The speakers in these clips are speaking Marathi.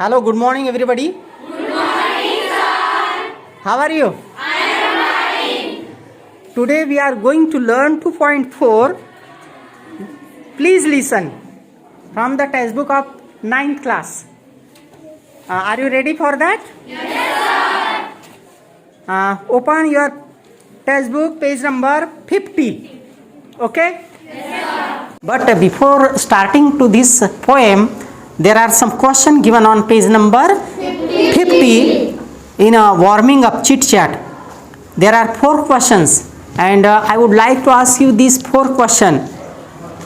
Hello, good morning everybody. Good morning, sir. How are you? I am fine. Today we are going to learn 2.4. Please listen from the textbook of 9th class. Are you ready for that? Yes, sir. Open your textbook, page number 50. Okay? Yes, sir. But before starting to this poem, there are some questions given on page number 50 in a warming up chit chat. There are 4 questions and I would like to ask you these 4 questions.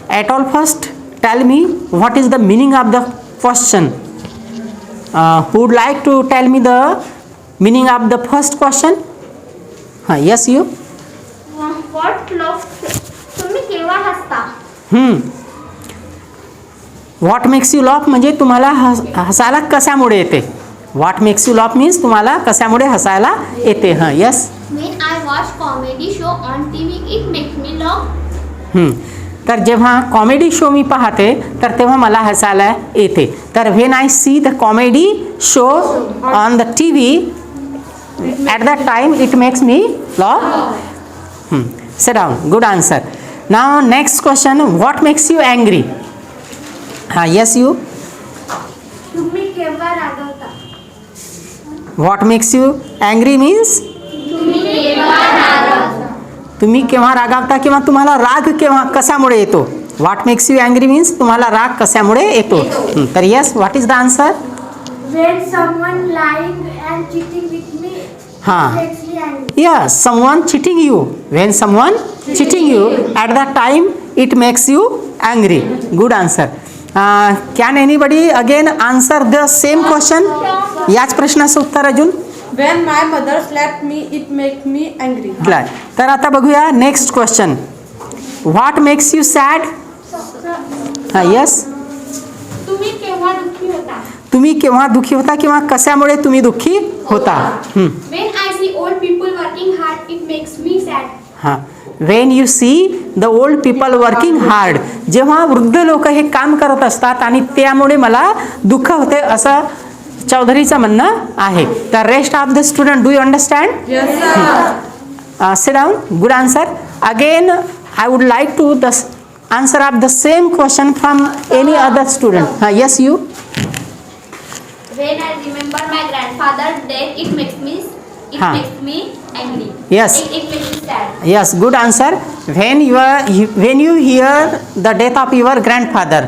At all first, tell me what is the meaning of the question. Who would like to tell me the meaning of the first question? Yes, you. What love? तुम्ही केव्हा हसता? व्हॉट मेक्स यू लॉफ म्हणजे तुम्हाला हसायला कशामुळे येते. What makes you loaf means तुम्हाला कशामुळे हसायला येते. Yes. When I watch comedy show on TV, it makes me laugh. तर जेव्हा कॉमेडी शो मी पाहते तर तेव्हा मला हसायला येते. तर when I see the comedy show on the T V at that time it makes me laugh. Sit down. Good answer. Now next question. What makes you angry. Yes you. तुम्ही केव्हा रागवता? What makes you angry means तुम्ही केव्हा रागवता? तुम्ही केव्हा रागावता किंवा तुम्हाला राग केव्हा कशामुळे येतो. What makes you angry means तुम्हाला राग कशामुळे येतो. तर yes, what is the answer. When someone lying and cheating with me, makes me angry. Yes, someone cheating you. When someone cheating you, at that time it makes you angry. Good answer. Can anybody again answer the same question? याच प्रश्नाचं उत्तर अजून. When my mother slapped me, it makes me angry. तर आता बघूया next question. What makes you sad. Yes. तुम्ही केव्हा दुःखी होता? तुम्ही केव्हा दुःखी होता किंवा कशामुळे तुम्ही दुःखी होता. When I see old people working hard, it makes me sad. Wien you see the old people working hard. जेव्हा वृद्ध लोक हे काम करत असतात आणि त्यामुळे मला दुःख होते असं चौधरीचं म्हणणं आहे. तर rest of the student, do you understand. Yes, sir. Sit down. Good answer. Again I would like to the answer of the same question from any other student. Yes you. When I remember my grandfather's death, it makes me angry. Yes. It makes me sad. Yes, good answer. When you hear the death of your grandfather.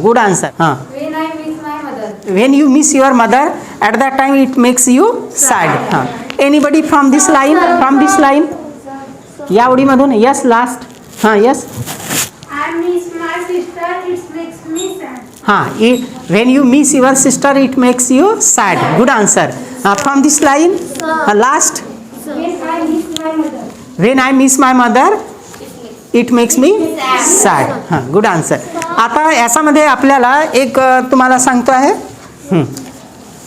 Good answer. When I miss my mother. When you miss your mother, at that time it makes you sad. Anybody from this line? From this line? या उडीमधून. Yes, last. Yes. I miss my sister. It makes me sad. When you miss your sister, it makes you sad. Good answer. From this line, last. When I miss my mother. When I miss my mother, it makes me sad. Good answer. आता याच्यामध्ये आपल्याला एक तुम्हाला सांगतो आहे.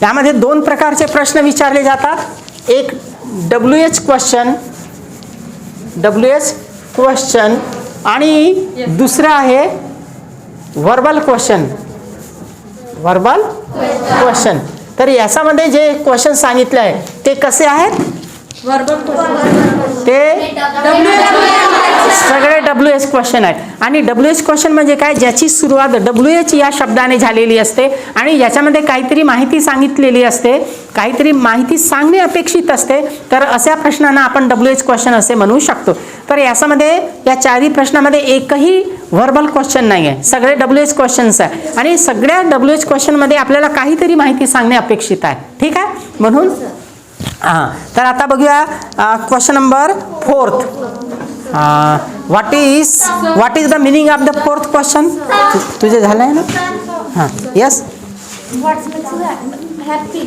यामध्ये 2 प्रकारचे प्रश्न विचारले जातात. एक WH क्वेश्चन आणि दुसरं आहे वर्बल क्वेश्चन. तर याच्यामध्ये जे क्वेश्चन सांगितले आहे ते कसे आहेत. Verbal question. ते सगळे WH क्वेश्चन आहेत. आणि WH क्वेश्चन म्हणजे काय, ज्याची सुरुवात WH या शब्दाने झालेली असते आणि याच्यामध्ये काहीतरी माहिती सांगितलेली असते, काहीतरी माहिती सांगणे अपेक्षित असते. तर अशा प्रश्नांना आपण WH क्वेश्चन असे म्हणू शकतो. तर याच्यामध्ये या 4ही प्रश्नामध्ये एकही व्हर्बल क्वेश्चन नाही आहे, सगळे WH क्वेश्चन्स आहे. आणि सगळ्या WH क्वेश्चनमध्ये आपल्याला काहीतरी माहिती सांगणे अपेक्षित आहे. ठीक आहे. म्हणून तर आता बघूया question number 4. What is the meaning of the 4th question. तुझे झालं आहे ना. Yes. What makes you happy?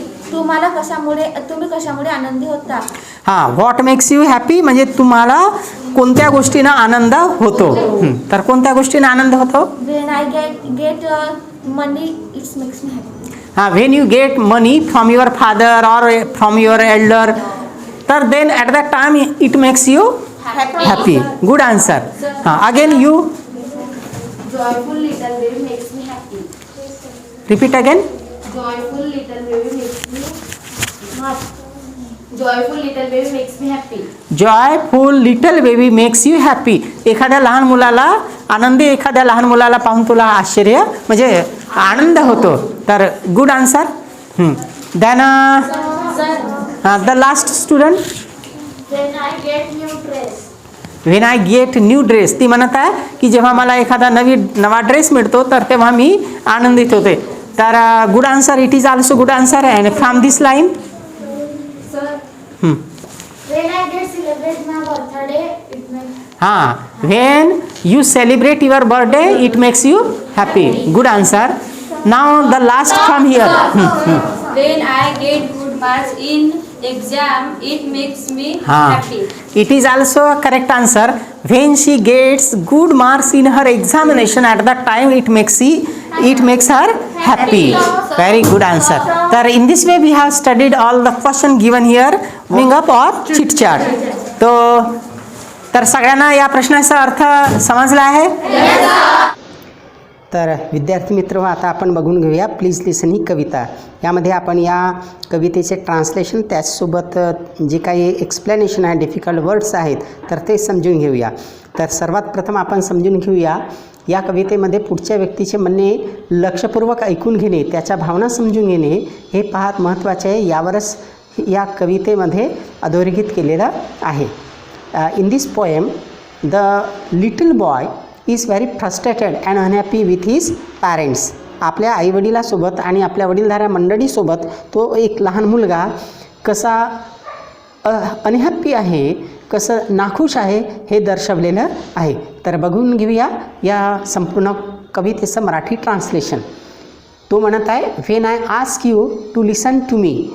तुम्ही कशामुळे आनंदी होता? व्हॉट मेक्स यू हॅपी म्हणजे तुम्हाला कोणत्या गोष्टीनं आनंद होतो. तर कोणत्या गोष्टीनं आनंद होतो. When I get money, it makes me happy. When you get money from your father or from your elder, तर then at that time it makes you happy. Good answer. Again you. Joyful little baby makes me happy. Repeat again. Joyful little baby makes me Joyful little baby makes me happy. Joyful little baby makes you happy. एखाद्या लहान मुलाला आनंदी एखाद्या लहान मुलाला पाहून तुला आश्चर्य म्हणजे आनंद होतो. तर good answer. Then the last student. When I get new dress. When I get new dress. ती म्हणत आहे की जेव्हा मला एखादा नवा ड्रेस मिळतो तर तेव्हा मी आनंदित होते. तर good answer. It is also good answer. And from this line. Sir. When I get celebrate my birthday, it makes हां, when you celebrate your birthday it makes you happy. Good answer. Now the last from here. When I get good marks in exam, it makes me happy. It is also a correct answer. When she gets good marks in her examination at that time, it makes her happy. Very good answer. So in this way we have studied all the question given here. Moving up or chit chat. तर सगळ्यांना या प्रश्नाचा अर्थ समजला आहे. तर विद्यार्थी मित्र, आता आपण बघून घेऊया प्लीज लिसन ही कविता. यामध्ये आपण या कवितेचे ट्रान्सलेशन त्याचसोबत जे काही एक्सप्लेनेशन आहे, डिफिकल्ट वर्ड्स आहेत, तर ते समजून घेऊया. तर सर्वात प्रथम आपण समजून घेऊया या कवितेमध्ये पुढच्या व्यक्तीचे म्हणणे लक्षपूर्वक ऐकून घेणे, त्याच्या भावना समजून घेणे हे फार महत्त्वाचे आहे. यावरच या कवितेमध्ये अधोरेखित केलेलं आहे. In this poem the little boy is very frustrated and unhappy with his parents. आपल्या आईवडिलासोबत आणि आपल्या वडीलधाऱ्या मंडळीसोबत तो एक लहान मुलगा कसा अनहॅप्पी आहे, कसं नाखुश आहे हे दर्शवलेलं आहे. तर बघून घेऊया या संपूर्ण कवितेचं मराठी ट्रान्सलेशन. तो म्हणत आहे when I ask you to listen to me.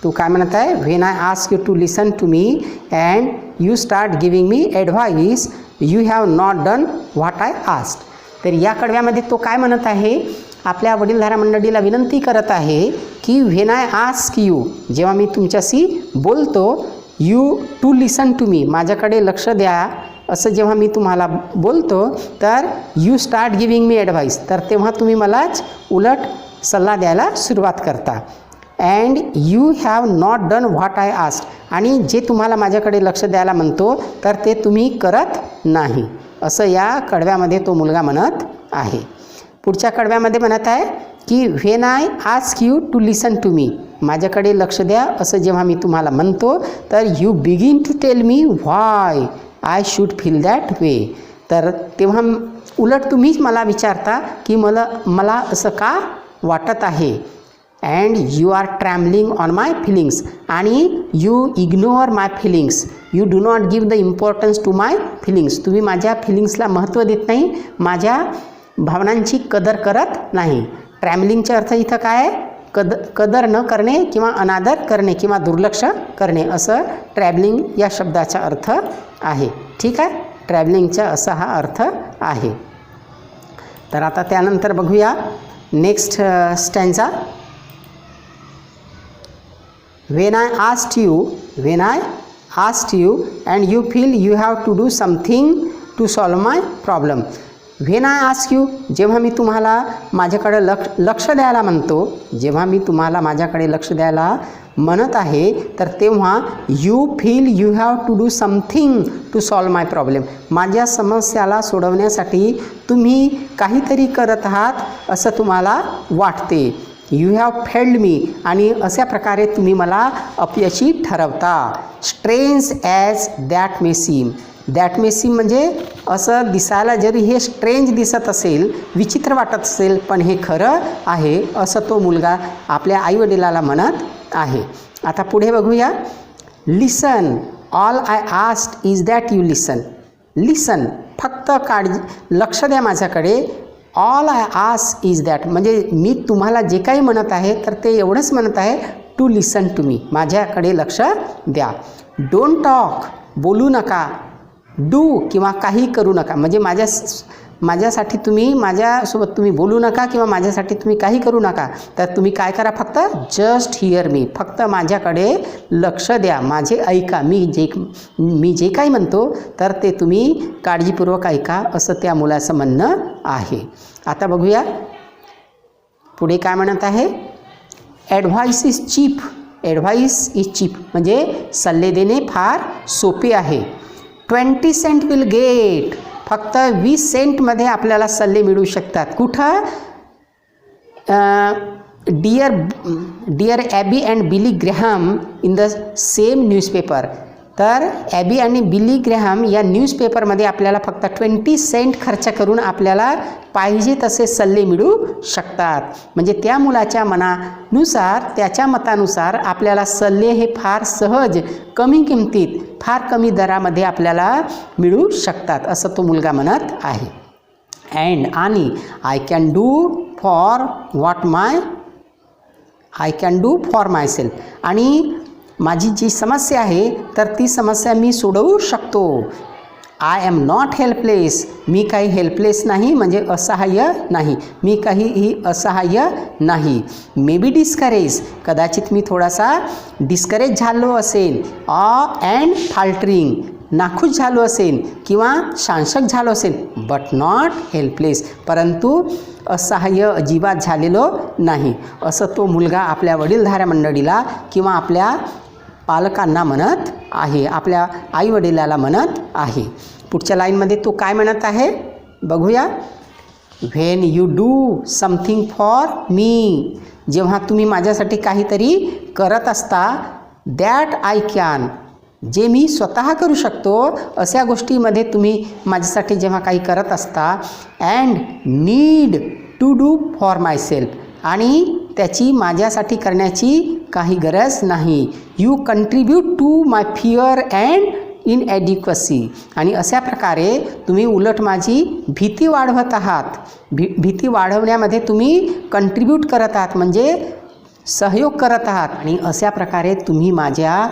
तू काय म्हणत आहे? When I ask you to listen to me and you start giving me advice you have not done what I asked. तर या कडव्यामध्ये तो काय म्हणत आहे? आपल्या वडीलधाऱ्या मंडळीला विनंती करत आहे की व्हेन आय आस्क यू, जेव्हा मी तुमच्याशी बोलतो, you to listen to me, माझ्याकडे लक्ष द्या असं जेव्हा मी तुम्हाला बोलतो, तर you start giving me advice, तर तेव्हा तुम्ही मलाच उलट सल्ला द्यायला सुरुवात करता. And you have not done what I asked, आणि जे तुम्हाला माझ्याकडे लक्ष द्यायला म्हणतो तर ते तुम्ही करत नाही, असं या कडव्यामध्ये तो मुलगा म्हणत आहे. पुढच्या कडव्यामध्ये म्हणत आहे की when I ask you to listen to me, माझ्याकडे लक्ष द्या असं जेव्हा मी तुम्हाला म्हणतो, तर you begin to tell me why I should feel that way, तर तेव्हा उलट तुम्हीच मला विचारता की मला असं का वाटत आहे. And you are trampling on my feelings, आणि you ignore my feelings, you do not give the importance to my feelings, तुम्ही माझ्या फिलिंग्सला महत्त्व देत नाही, माझ्या भावनांची कदर करत नाही. ट्रॅम्बलिंगचा अर्थ इथं काय आहे? कदर न करणे किंवा अनादर करणे किंवा दुर्लक्ष करणे, असं ट्रॅव्हलिंग या शब्दाचा अर्थ आहे. ठीक आहे, ट्रॅव्हलिंगचा असा हा अर्थ आहे. तर आता त्यानंतर बघूया next stanza. When I asked you and you feel you have to do something to solve my problem. When I ask you, जेव्हा मी तुम्हाला माझ्याकडे लक्ष द्यायला म्हणतो, जेव्हा मी तुम्हाला माझ्याकडे लक्ष द्यायला म्हणत आहे, तर तेव्हा you feel you have to do something to solve my problem, माझ्या समस्याला सोडवण्यासाठी तुम्ही काहीतरी करत आहात असं तुम्हाला वाटते. यू हॅव फेल्ड मी, आणि अशा प्रकारे तुम्ही मला अपयशी ठरवता. Strange as that may seem, that may seem म्हणजे असं दिसायला जरी हे स्ट्रेंज दिसत असेल, विचित्र वाटत असेल, पण हे खरं आहे असं तो मुलगा आपल्या आईवडिलाला म्हणत आहे. आता पुढे बघूया. Listen, all I asked is that you listen. Listen, फक्त लक्ष द्या माझ्याकडे. All I ask is that, म्हणजे मी तुम्हाला जे काही म्हणत आहे तर ते एवढंच म्हणत आहे, टू लिसन टू मी, माझ्याकडे लक्ष द्या. डोंट टॉक, बोलू नका. डू किंवा काही करू नका, म्हणजे माझ्यासाठी तुम्ही माझ्यासोबत तुम्ही बोलू नका किंवा माझ्यासाठी तुम्ही काही करू नका. तर तुम्ही काय करा, फक्त जस्ट हिअर मी, फक्त माझ्याकडे लक्ष द्या, माझे ऐका, मी जे काही म्हणतो तर ते तुम्ही काळजीपूर्वक ऐका, असं त्या मुलाचं म्हणणं आहे. आता बघूया पुढे काय म्हणत आहे. Advice is cheap. Advice is cheap म्हणजे सल्ले देणे फार सोपे आहे. 20 सेंट विल गेट. फक्त 20 सेंटमध्ये आपल्याला सल्ले मिळू शकतात. कुठं? Dear Abby and Billy Graham in the same newspaper. तर ॲबी आणि बिली ग्रॅहम या न्यूजपेपरमध्ये आपल्याला फक्त 20 सेंट खर्च करून आपल्याला पाहिजे तसे सल्ले मिळू शकतात. म्हणजे त्या मुलाच्या मनानुसार, त्याच्या मतानुसार आपल्याला सल्ले हे फार सहज, कमी किमतीत, फार कमी दरामध्ये आपल्याला मिळू शकतात असं तो मुलगा म्हणत आहे. आणि I can do for myself. आणि माझी जी समस्या आहे तर ती समस्या मी सोडवू शकतो. I am not helpless. मी काही हेल्पलेस नाही म्हणजे असहाय्य नाही. मी काहीही असहाय्य नाही. May be discourage. कदाचित मी थोडासा डिस्करेज झालो असेल. अँड फाल्टरिंग. नाखुश झालो असेल किंवा शांशक झालो असेल. But not helpless. परंतु असहाय्य अजिबात झालेलो नाही असं तो मुलगा आपल्या वडीलधाऱ्या मंडळीला किंवा आपल्या पालकांना म्हणत आहे, आपल्या आईवडिलाला म्हणत आहे. पुढच्या लाईनमध्ये तो काय म्हणत आहे बघूया. When you do something for me. जेव्हा तुम्ही माझ्यासाठी काहीतरी करत असता. That I can. जे मी स्वतः करू शकतो अशा गोष्टीमध्ये तुम्ही माझ्यासाठी जेव्हा काही करत असता. And need to do for myself. आणि त्याची माझ्यासाठी करण्याची काही गरज नाही. You contribute to my fear and inadequacy. आणि अशा प्रकारे तुम्ही उलट माझी भीती वाढवत आहात. भीती वाढवण्यामध्ये तुम्ही कंट्रीब्यूट करत आहात म्हणजे सहयोग करत आहात. आणि अशा प्रकारे तुम्ही माझ्या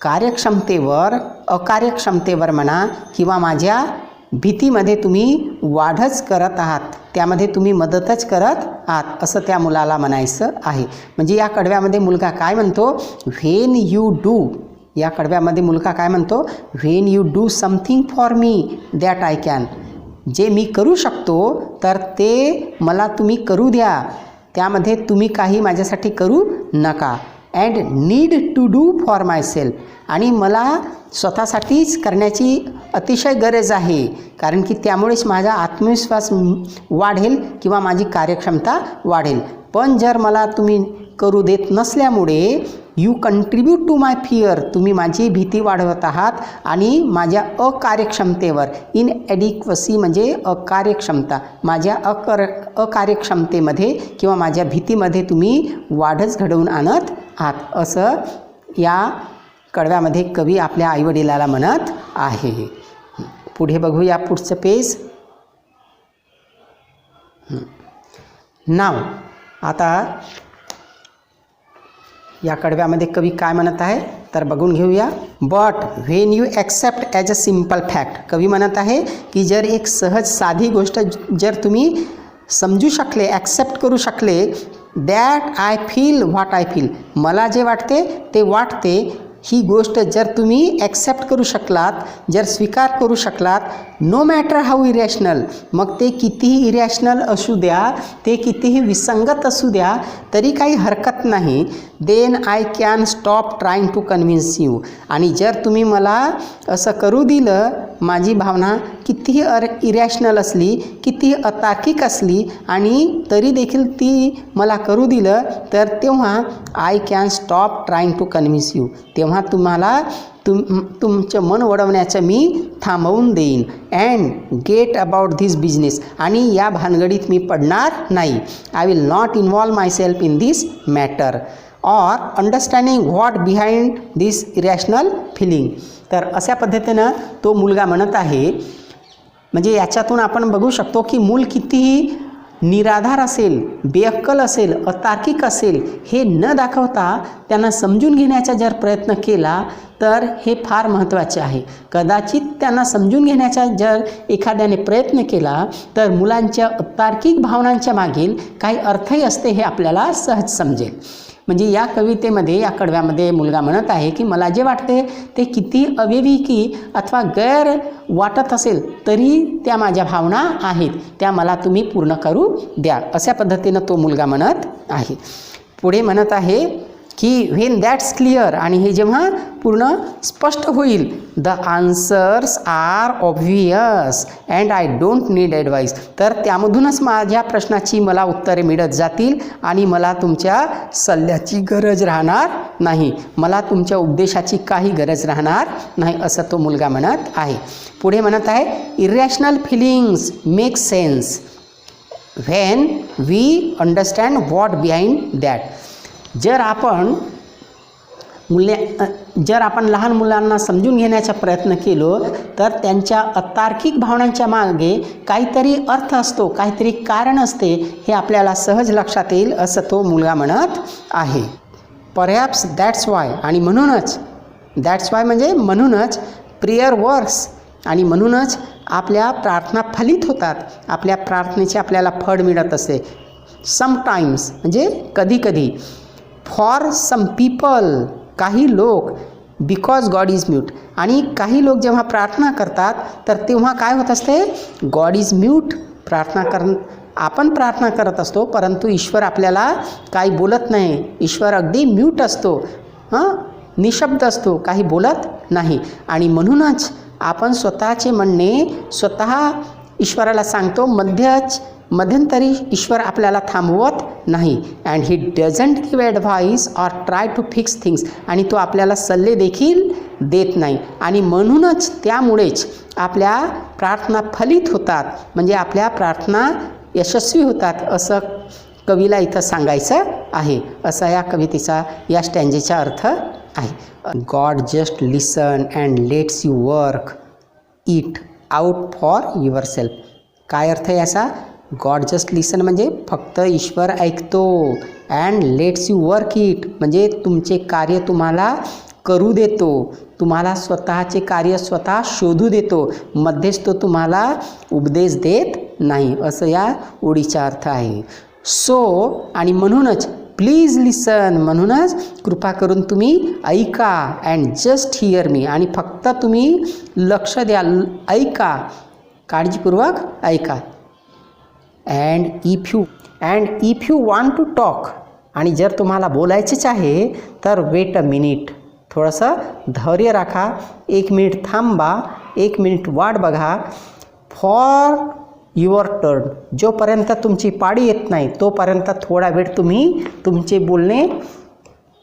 कार्यक्षमतेवर, अकार्यक्षमतेवर म्हणा किंवा माझ्या भीतीमध्ये तुम्ही वाढच करत आहात, त्यामध्ये तुम्ही मदतच करत आहात असं त्या मुलाला म्हणायचं आहे. म्हणजे या कडव्यामध्ये मुलगा काय म्हणतो. When you do. या कडव्यामध्ये मुलगा काय म्हणतो. When you do something for me that I can. जे मी करू शकतो तर ते मला तुम्ही करू द्या. त्यामध्ये तुम्ही काही माझ्यासाठी करू नका. And need to do for myself. आणि मला स्वतःसाठीच करण्याची अतिशय गरज आहे कारण की त्यामुळेच माझा आत्मविश्वास वाढेल किंवा माझी कार्यक्षमता वाढेल. पण जर मला तुम्ही करू देत नसल्यामुळे you contribute to my fear. तुम्ही माझी भीती वाढवत आहात आणि माझ्या अकार्यक्षमतेवर, इनॲडिक्वसी म्हणजे अकार्यक्षमता, माझ्या अकार्यक्षमतेमध्ये किंवा माझ्या भीतीमध्ये तुम्ही वाढच घडवून आणत आहात असं या कडव्यामध्ये कवी आपल्या आईवडिलाला म्हणत आहे. पुढे बघूया पुढचं पेज. नाव. आता या कडव्यामध्ये कवी काय म्हणत आहे तर बघून घेऊया. But when you accept as a simple fact. कवी म्हणत आहे की जर एक सहज साधी गोष्ट जर तुम्ही समजू शकले, ॲक्सेप्ट करू शकले. That I feel what I feel. मला जे वाटते ते वाटते. ही गोष्ट जर तुम्ही ॲक्सेप्ट करू शकलात, जर स्वीकार करू शकलात, नो मॅटर हाऊ इरॅशनल. मग ते कितीही इरॅशनल असू द्या, ते कितीही विसंगत असू द्या तरी काही हरकत नाही. Then I can stop trying to convince you. आणि जर तुम्ही मला असं करू दिलं, माझी भावना कितीही इरॅशनल असली, कितीही अतार्किक असली आणि तरी देखील ती मला करू दिलं तर तेव्हा I can stop trying to convince you. तेव्हा तुम्हाला तुमचं मन वळवण्याचं मी थांबवून देईन. And get about this business. आणि या भानगडीत मी पडणार नाही. I will not involve myself in this matter or understanding what behind this irrational feeling. तर अशा पद्धतीनं तो मुलगा म्हणत आहे. म्हणजे याच्यातून आपण बघू शकतो की मूल कितीही निराधार असेल, बेअक्कल असेल, अतार्किक असेल हे न दाखवता त्यांना समजून घेण्याचा जर प्रयत्न केला तर हे फार महत्त्वाचे आहे. कदाचित त्यांना समजून घेण्याचा जर एखाद्याने प्रयत्न केला तर मुलांच्या अतार्किक भावनांच्या मागील काही अर्थही असते हे आपल्याला सहज समजेल. म्हणजे या कवितेमध्ये, या कडव्यामध्ये मुलगा म्हणत आहे की मला जे वाटते ते किती अविवेकी अथवा गैर वाटत असेल तरी त्या माझ्या भावना आहेत, त्या मला तुम्ही पूर्ण करू द्या. अशा पद्धतीनं तो मुलगा म्हणत आहे. पुढे म्हणत आहे की व्हेन दॅट्स क्लिअर, आणि हे जेव्हा पूर्ण स्पष्ट होईल, the answers are obvious and I don't need advice, तर त्यामधूनच माझ्या प्रश्नाची मला उत्तरे मिळत जातील आणि मला तुमच्या सल्ल्याची गरज राहणार नाही, मला तुमच्या उपदेशाची काही गरज राहणार नाही, असं तो मुलगा म्हणत आहे. पुढे म्हणत आहे irrational feelings make sense when we understand what behind that. जर आपण लहान मुलांना समजून घेण्याचा प्रयत्न केलो तर त्यांच्या अतार्किक भावनांच्या मागे काहीतरी अर्थ असतो, काहीतरी कारण असते, हे आपल्याला सहज लक्षात येईल, असं तो मुलगा म्हणत आहे. परहॅप्स दॅट्स वाय, आणि म्हणूनच, दॅट्स वाय म्हणजे म्हणूनच, प्रेयर वर्क्स, आणि म्हणूनच आपल्या प्रार्थना फलित होतात, आपल्या प्रार्थनेचे आपल्याला फळ मिळत असते. समटाईम्स म्हणजे कधीकधी. फॉर सम पीपल, काही लोक, बिकॉज गॉड इज म्यूट, आणि काही लोक जेव्हा प्रार्थना करतात तर तेव्हा काय होत असते, गॉड इज म्यूट. आपण प्रार्थना करत असतो परंतु ईश्वर आपल्याला काही बोलत नाही, ईश्वर अगदी म्यूट असतो, निशब्द असतो, काही बोलत नाही, आणि म्हणूनच आपण स्वतःचे म्हणणे स्वतः ईश्वराला सांगतो, मध्यंतरी ईश्वर आपल्याला थांबवत नाही. And he doesn't give advice or try to fix things, आणि तो आपल्याला सल्ले देखील देत नाही, आणि म्हणूनच त्यामुळेच आपल्या प्रार्थना फलित होतात, म्हणजे आपल्या प्रार्थना यशस्वी होतात, असं कवीला इथं सांगायचं आहे. असा या कवितेचा, या स्टँजेचा अर्थ आहे. God just listen and let's you work it out for your self. काय अर्थ आहे याचा? गॉड जस्ट लिसन म्हणजे फक्त ईश्वर ऐकतो, and let's you work it म्हणजे तुमचे कार्य तुम्हाला करू देतो, तुम्हाला स्वतःचे कार्य स्वतः शोधू देतो, मध्येच तो तुम्हाला उपदेश देत नाही, असं या ओळीचा अर्थ आहे. सो, आणि म्हणूनच, प्लीज लिसन, म्हणूनच कृपा करून तुम्ही ऐका, अँड जस्ट हिअर मी, आणि फक्त तुम्ही लक्ष द्या, ऐका, काळजीपूर्वक ऐका. And if you want to talk, आणि जर तुम्हाला बोलायचेच आहे तर वेट अ मिनिट, थोडंसं धैर्य राखा, 1 मिनिट थांबा, 1 मिनिट वाट बघा. फॉर युअर टर्न, जोपर्यंत तुमची पाळी येत नाही तोपर्यंत थोडा वेळ तुम्ही तुमचे बोलणे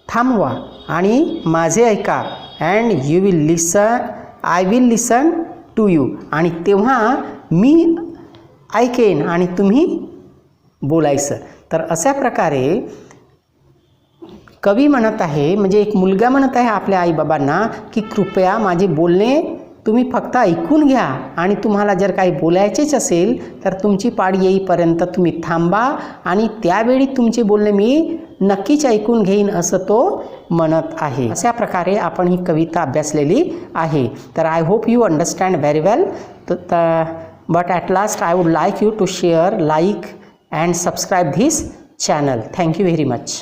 थांबवा आणि माझे ऐका. And you will listen, I will listen to you, आणि तेव्हा मी ऐकेन आणि तुम्ही बोलायचं. तर अशा प्रकारे कवी म्हणत आहे, म्हणजे एक मुलगा म्हणत आहे आपल्या आईबाबांना की कृपया माझे बोलणे तुम्ही फक्त ऐकून घ्या, आणि तुम्हाला जर काही बोलायचेच असेल तर तुमची पाळी येईपर्यंत तुम्ही थांबा, आणि त्यावेळी तुमचे बोलणे मी नक्कीच ऐकून घेईन, असं तो म्हणत आहे. अशा प्रकारे आपण ही कविता अभ्यासलेली आहे. तर I hope you understand very well. But at last I would like you to share, like and subscribe this channel. Thank you very much.